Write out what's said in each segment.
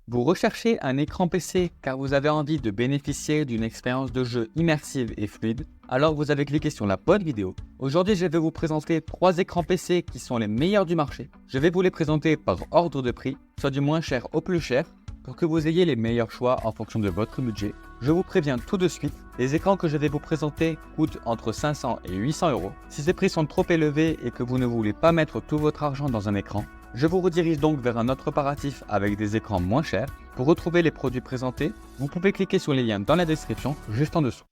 Vous recherchez un écran PC car vous avez envie de bénéficier d'une expérience de jeu immersive et fluide? Alors vous avez cliqué sur la bonne vidéo. Aujourd'hui, je vais vous présenter 3 écrans PC qui sont les meilleurs du marché. Je vais vous les présenter par ordre de prix, soit du moins cher au plus cher, pour que vous ayez les meilleurs choix en fonction de votre budget. Je vous préviens tout de suite, les écrans que je vais vous présenter coûtent entre 500 et 800 euros. Si ces prix sont trop élevés et que vous ne voulez pas mettre tout votre argent dans un écran, je vous redirige donc vers un autre comparatif avec des écrans moins chers. Pour retrouver les produits présentés, vous pouvez cliquer sur les liens dans la description juste en dessous.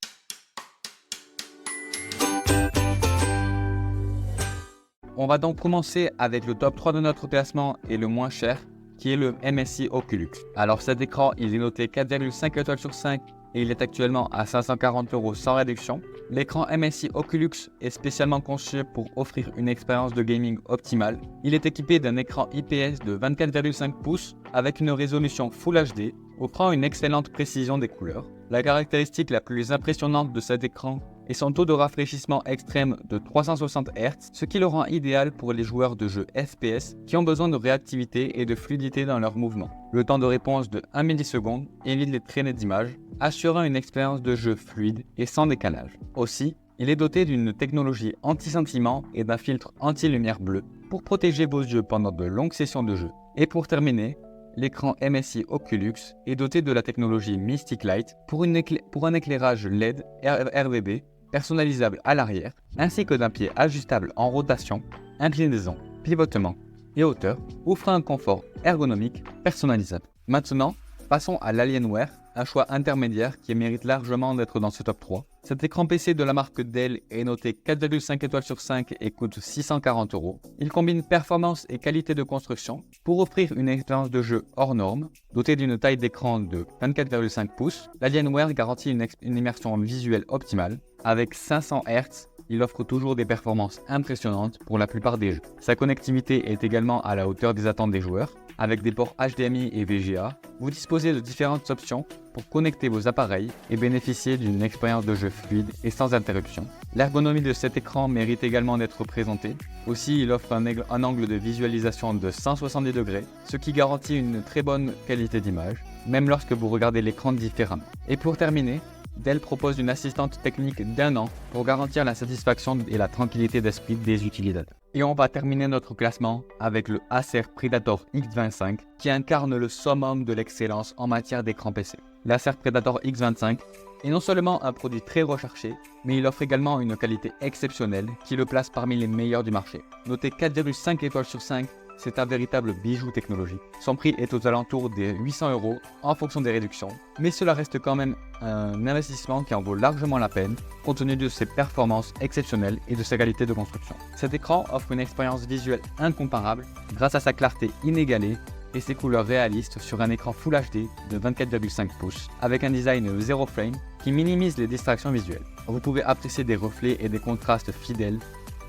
On va donc commencer avec le top 3 de notre classement et le moins cher, qui est le MSI Oculus. Alors cet écran, il est noté 4,5 étoiles sur 5 et il est actuellement à 540 euros sans réduction. L'écran MSI Oculus est spécialement conçu pour offrir une expérience de gaming optimale. Il est équipé d'un écran IPS de 24,5 pouces avec une résolution Full HD, offrant une excellente précision des couleurs. La caractéristique la plus impressionnante de cet écran est son taux de rafraîchissement extrême de 360 Hz, ce qui le rend idéal pour les joueurs de jeux FPS qui ont besoin de réactivité et de fluidité dans leurs mouvements. Le temps de réponse de 1 milliseconde évite les traînées d'images, assurant une expérience de jeu fluide et sans décalage. Aussi, il est doté d'une technologie anti-scintillement et d'un filtre anti-lumière bleue pour protéger vos yeux pendant de longues sessions de jeu. Et pour terminer, l'écran MSI Oculus est doté de la technologie Mystic Light pour un éclairage LED RGB personnalisable à l'arrière, ainsi que d'un pied ajustable en rotation, inclinaison, pivotement et hauteur, offrant un confort ergonomique personnalisable. Maintenant, passons à l'Alienware, un choix intermédiaire qui mérite largement d'être dans ce top 3. Cet écran PC de la marque Dell est noté 4,5 étoiles sur 5 et coûte 640 euros. Il combine performance et qualité de construction pour offrir une expérience de jeu hors norme. Doté d'une taille d'écran de 24,5 pouces, l'Alienware garantit une immersion visuelle optimale. Avec 500 Hz, il offre toujours des performances impressionnantes pour la plupart des jeux. Sa connectivité est également à la hauteur des attentes des joueurs. Avec des ports HDMI et VGA, vous disposez de différentes options pour connecter vos appareils et bénéficier d'une expérience de jeu fluide et sans interruption. L'ergonomie de cet écran mérite également d'être présentée. Aussi, il offre un angle de visualisation de 170 degrés, ce qui garantit une très bonne qualité d'image, même lorsque vous regardez l'écran différemment. Et pour terminer, Dell propose une assistante technique d'1 an pour garantir la satisfaction et la tranquillité d'esprit des utilisateurs. Et on va terminer notre classement avec le Acer Predator X25 qui incarne le summum de l'excellence en matière d'écran PC. L'Acer Predator X25 est non seulement un produit très recherché, mais il offre également une qualité exceptionnelle qui le place parmi les meilleurs du marché. Noté 4,5 étoiles sur 5, c'est un véritable bijou technologique. Son prix est aux alentours des 800 euros en fonction des réductions, mais cela reste quand même un investissement qui en vaut largement la peine compte tenu de ses performances exceptionnelles et de sa qualité de construction. Cet écran offre une expérience visuelle incomparable grâce à sa clarté inégalée et ses couleurs réalistes sur un écran Full HD de 24,5 pouces avec un design zéro frame qui minimise les distractions visuelles. Vous pouvez apprécier des reflets et des contrastes fidèles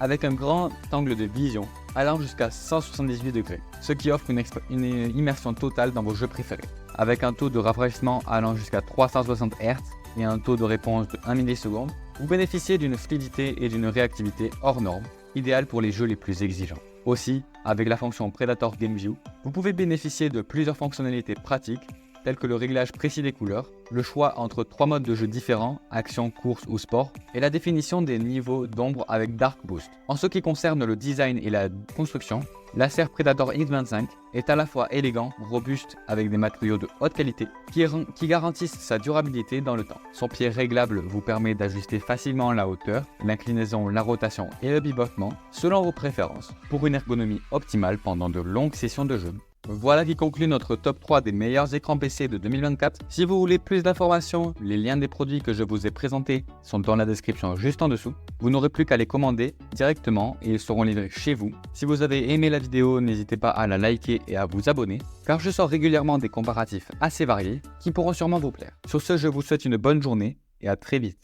avec un grand angle de vision allant jusqu'à 178 degrés, ce qui offre une immersion totale dans vos jeux préférés. Avec un taux de rafraîchissement allant jusqu'à 360 Hz et un taux de réponse de 1 milliseconde, vous bénéficiez d'une fluidité et d'une réactivité hors norme, idéale pour les jeux les plus exigeants. Aussi, avec la fonction Predator Game View, vous pouvez bénéficier de plusieurs fonctionnalités pratiques tels que le réglage précis des couleurs, le choix entre 3 modes de jeu différents, action, course ou sport, et la définition des niveaux d'ombre avec Dark Boost. En ce qui concerne le design et la construction, l'Acer Predator X25 est à la fois élégant, robuste avec des matériaux de haute qualité qui garantissent sa durabilité dans le temps. Son pied réglable vous permet d'ajuster facilement la hauteur, l'inclinaison, la rotation et le pivotement selon vos préférences pour une ergonomie optimale pendant de longues sessions de jeu. Voilà qui conclut notre top 3 des meilleurs écrans PC de 2024. Si vous voulez plus d'informations, les liens des produits que je vous ai présentés sont dans la description juste en dessous. Vous n'aurez plus qu'à les commander directement et ils seront livrés chez vous. Si vous avez aimé la vidéo, n'hésitez pas à la liker et à vous abonner, car je sors régulièrement des comparatifs assez variés qui pourront sûrement vous plaire. Sur ce, je vous souhaite une bonne journée et à très vite.